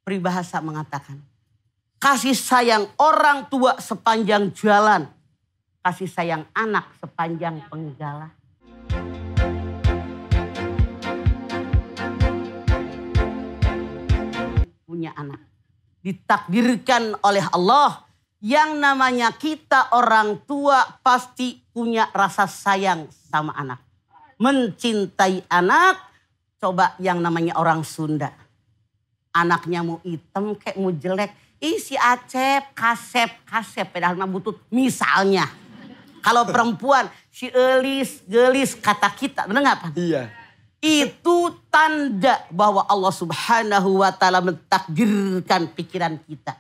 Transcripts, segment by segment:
Peribahasa mengatakan, kasih sayang orang tua sepanjang jalan, kasih sayang anak sepanjang penggala. Punya anak, ditakdirkan oleh Allah, yang namanya kita orang tua pasti punya rasa sayang sama anak. Mencintai anak, coba yang namanya orang Sunda. Anaknya mau hitam kayak mau jelek. Si Acep, kasep. Padahal mah butut. Misalnya. Kalau perempuan, si Elis, gelis, kata kita. Bener gak Pak? Iya. Itu tanda bahwa Allah Subhanahu wa ta'ala mentakdirkan pikiran kita.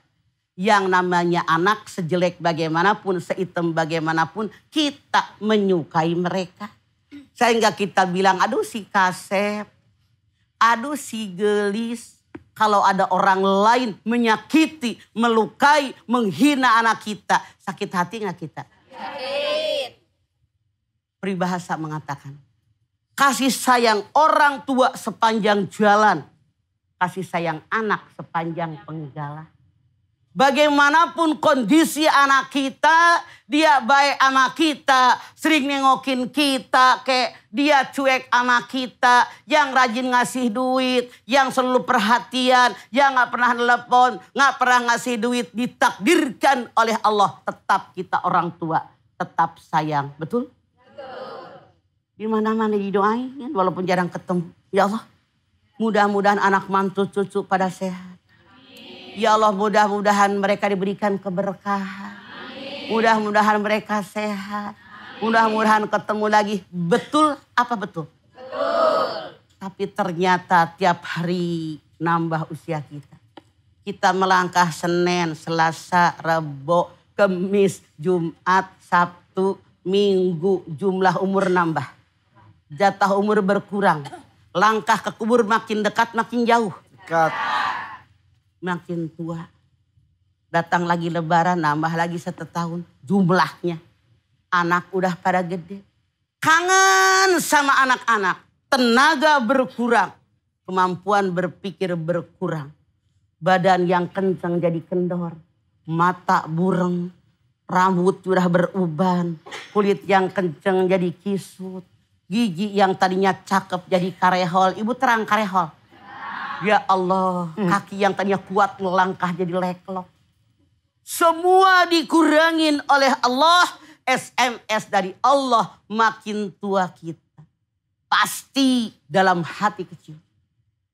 Yang namanya anak sejelek bagaimanapun, sehitam bagaimanapun, kita menyukai mereka. Sehingga kita bilang, aduh si kasep, aduh si gelis. Kalau ada orang lain menyakiti, melukai, menghina anak kita, sakit hati gak kita? Sakit. Peribahasa mengatakan, kasih sayang orang tua sepanjang jalan, kasih sayang anak sepanjang penggala. Bagaimanapun kondisi anak kita, dia baik sama kita, sering nengokin kita, kayak dia cuek sama kita, yang rajin ngasih duit, yang selalu perhatian, yang gak pernah telepon, gak pernah ngasih duit, ditakdirkan oleh Allah. Tetap kita orang tua, tetap sayang. Betul? Betul. Di mana-mana didoain, walaupun jarang ketemu. Ya Allah, mudah-mudahan anak mantu cucu pada sehat. Ya Allah, mudah-mudahan mereka diberikan keberkahan. Mudah-mudahan mereka sehat. Mudah-mudahan ketemu lagi. Betul apa betul? Betul. Tapi ternyata tiap hari nambah usia kita. Kita melangkah Senin, Selasa, Rabu, Kamis, Jumat, Sabtu, Minggu. Jumlah umur nambah. Jatah umur berkurang. Langkah ke kubur makin dekat, makin jauh. Dekat. Makin tua. Datang lagi lebaran, nambah lagi 1 tahun. Jumlahnya. Anak udah pada gede. Kangen sama anak-anak. Tenaga berkurang. Kemampuan berpikir berkurang. Badan yang kencang jadi kendor. Mata burem. Rambut sudah beruban. Kulit yang kencang jadi kisut. Gigi yang tadinya cakep jadi karehol. Ibu terang karehol. Ya Allah, kaki yang tadinya kuat melangkah jadi leklok. Semua dikurangin oleh Allah. SMS dari Allah, makin tua kita. Pasti dalam hati kecil.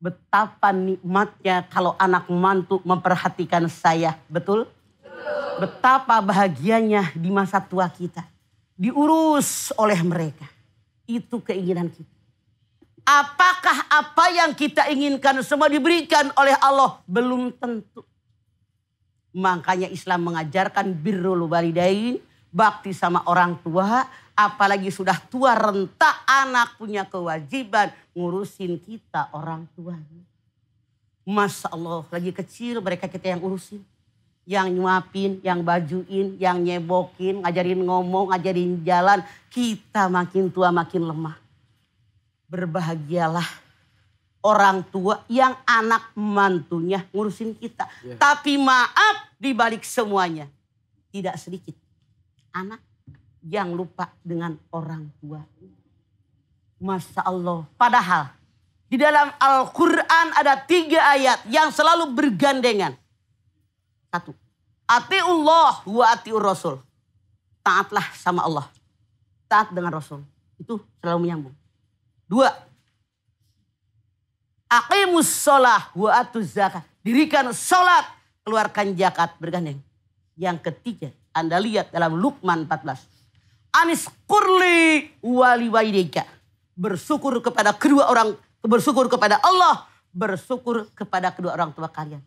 Betapa nikmatnya kalau anak mantu memperhatikan saya. Betul? Betul. Betapa bahagianya di masa tua kita. Diurus oleh mereka. Itu keinginan kita. Apakah apa yang kita inginkan semua diberikan oleh Allah? Belum tentu. Makanya Islam mengajarkan birrul walidain, bakti sama orang tua. Apalagi sudah tua renta, anak punya kewajiban ngurusin kita orang tuanya. Masya Allah, lagi kecil mereka kita yang urusin. Yang nyuapin, yang bajuin, yang nyebokin, ngajarin ngomong, ngajarin jalan. Kita makin tua makin lemah. Berbahagialah orang tua yang anak mantunya ngurusin kita. Yeah. Tapi maaf dibalik semuanya. Tidak sedikit anak yang lupa dengan orang tua. Masya Allah. Padahal di dalam Al-Quran ada 3 ayat yang selalu bergandengan. 1. Atiullah wa atiur Rasul. Taatlah sama Allah. Taat dengan Rasul. Itu selalu menyambung. 2. Aqimus sholah wa atuz zakat. Dirikan sholat, keluarkan zakat, bergandeng. Yang ketiga, Anda lihat dalam Luqman 14. Anis kurli wali walidayka. Bersyukur kepada Allah, bersyukur kepada kedua orang tua kalian.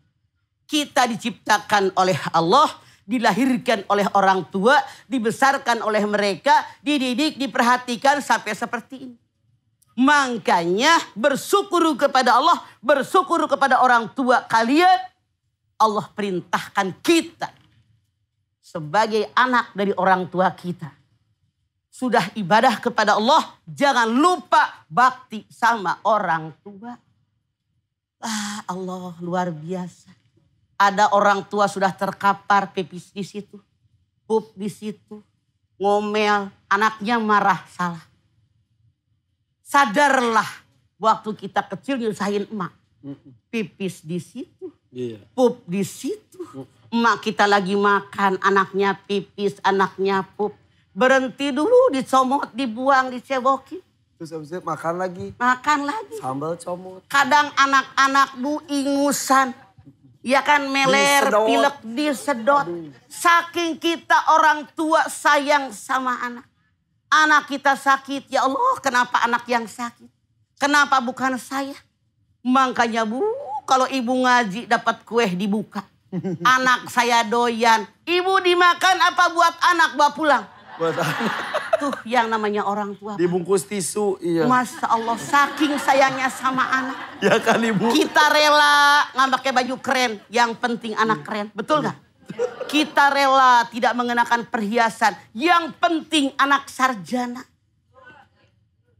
Kita diciptakan oleh Allah, dilahirkan oleh orang tua, dibesarkan oleh mereka, dididik, diperhatikan sampai seperti ini. Makanya bersyukur kepada Allah, bersyukur kepada orang tua kalian. Allah perintahkan kita sebagai anak dari orang tua kita. Sudah ibadah kepada Allah, jangan lupa bakti sama orang tua. Allah luar biasa. Ada orang tua sudah terkapar pipis di situ. Pup di situ. Ngomel. Anaknya marah salah. Sadarlah waktu kita kecil nyusahin emak. Pipis di situ. Pup di situ. Emak kita lagi makan. Anaknya pipis. Anaknya pup. Berhenti dulu dicomot, dibuang, dicebokin. Terus habis itu makan lagi. Makan lagi. Sambal comot. Kadang anak-anak bu ingusan. Ya kan meler, Disedot. pilek, disedot. Saking kita orang tua sayang sama anak. Anak kita sakit, ya Allah kenapa anak yang sakit? Kenapa bukan saya? Makanya bu, kalau ibu ngaji dapat kue dibuka. Anak saya doyan. Ibu dimakan apa buat anak bawa pulang? Buat anak. Tuh yang namanya orang tua. Dibungkus tisu, iya. Masya Allah, saking sayangnya sama anak. Ya kan ibu? Kita rela nggak pakai baju keren, yang penting anak keren. Betul nggak? Kita rela tidak mengenakan perhiasan, yang penting anak sarjana.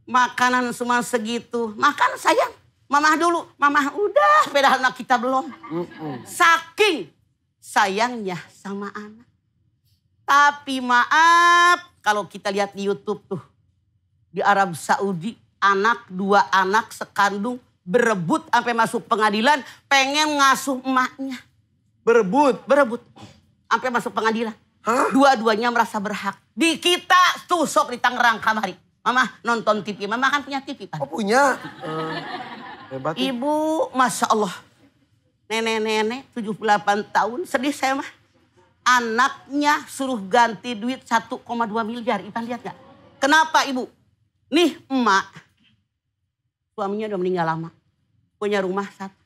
Makanan semua segitu, makan sayang. Mamah dulu, mamah udah, padahal anak kita belum. Saking sayangnya sama anak. Tapi maaf, kalau kita lihat di YouTube tuh. Di Arab Saudi, dua anak sekandung berebut sampai masuk pengadilan. Pengen ngasuh emaknya. Berebut? Berebut. Sampai masuk pengadilan. Hah? Dua-duanya merasa berhak. Di kita tuh sok di Tangerang kamari. Mama nonton TV, mama kan punya TV kan? Oh punya? Hebat. Ibu, Masya Allah. Nenek-nenek 78 tahun, sedih saya mah. Anaknya suruh ganti duit 1,2 miliar. Ipan lihat gak? Kenapa ibu? Nih emak. Suaminya udah meninggal lama. Punya rumah satu.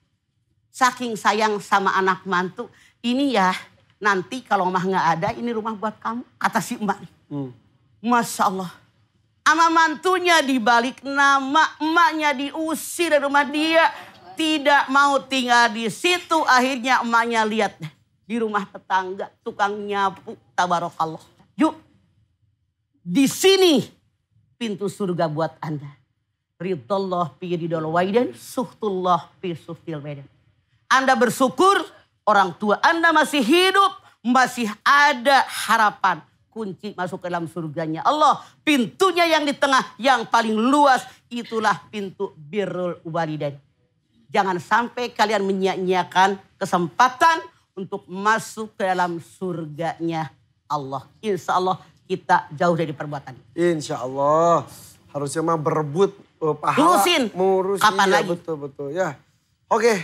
Saking sayang sama anak mantu. Ini ya nanti kalau emak gak ada ini rumah buat kamu. Kata si emak. Masya Allah. Ama mantunya dibalik nama. Emaknya diusir dari rumah dia. Tidak mau tinggal di situ. Akhirnya emaknya lihat deh. Di rumah tetangga, tukang nyapu, tabarakallah. Yuk, di sini pintu surga buat Anda. Ridallah fi ridal waidan, suhtullah fi suhtil waidan. Anda bersyukur, orang tua Anda masih hidup, masih ada harapan. Kunci masuk ke dalam surganya Allah. Pintunya yang di tengah, yang paling luas, itulah pintu birrul walidain. Jangan sampai kalian menyia-nyiakan kesempatan untuk masuk ke dalam surganya Allah. Insya Allah kita jauh dari perbuatan. Insya Allah. Harusnya mah berebut pahala. Ngurusin. Kapan iya, lagi? Betul ya. Oke.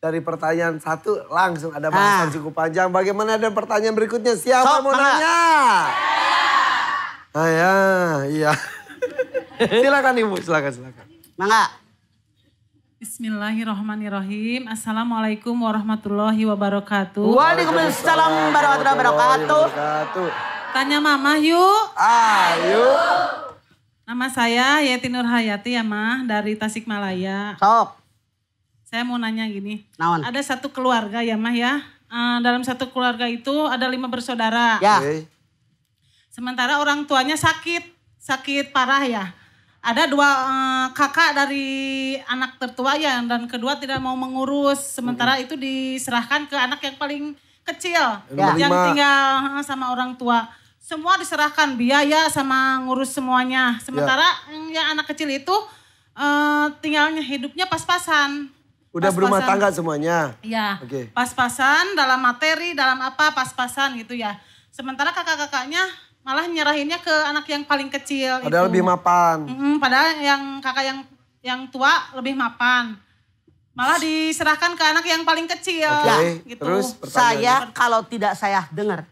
Dari pertanyaan satu langsung ada bahasan cukup panjang. Bagaimana ada pertanyaan berikutnya? Siapa mau nanya? Iya. Silakan ibu, silakan. Mangga. Bismillahirrahmanirrahim. Assalamualaikum warahmatullahi wabarakatuh. Waalaikumsalam warahmatullahi wabarakatuh. Tanya mama yuk. Ayo. Nama saya Yeti Nurhayati ya mah dari Tasikmalaya. Sok. Saya mau nanya gini. Naon? Ada satu keluarga ya mah ya. Dalam satu keluarga itu ada 5 bersaudara. Ya. Oke. Sementara orang tuanya sakit parah ya. Ada 2 kakak dari anak tertua ya dan kedua tidak mau mengurus. Sementara itu diserahkan ke anak yang paling kecil. Yang tinggal sama orang tua. Semua diserahkan biaya sama ngurus semuanya. Sementara yang anak kecil itu tinggalnya hidupnya pas-pasan. Udah berumah tangga semuanya? Iya, Oke. Pas-pasan dalam materi, dalam apa pas-pasan gitu ya. Sementara kakak-kakaknya malah nyerahinnya ke anak yang paling kecil. Padahal lebih mapan. Padahal yang kakak yang tua lebih mapan. Malah diserahkan ke anak yang paling kecil. Oke, gitu. terus Saya kalau tidak saya dengar.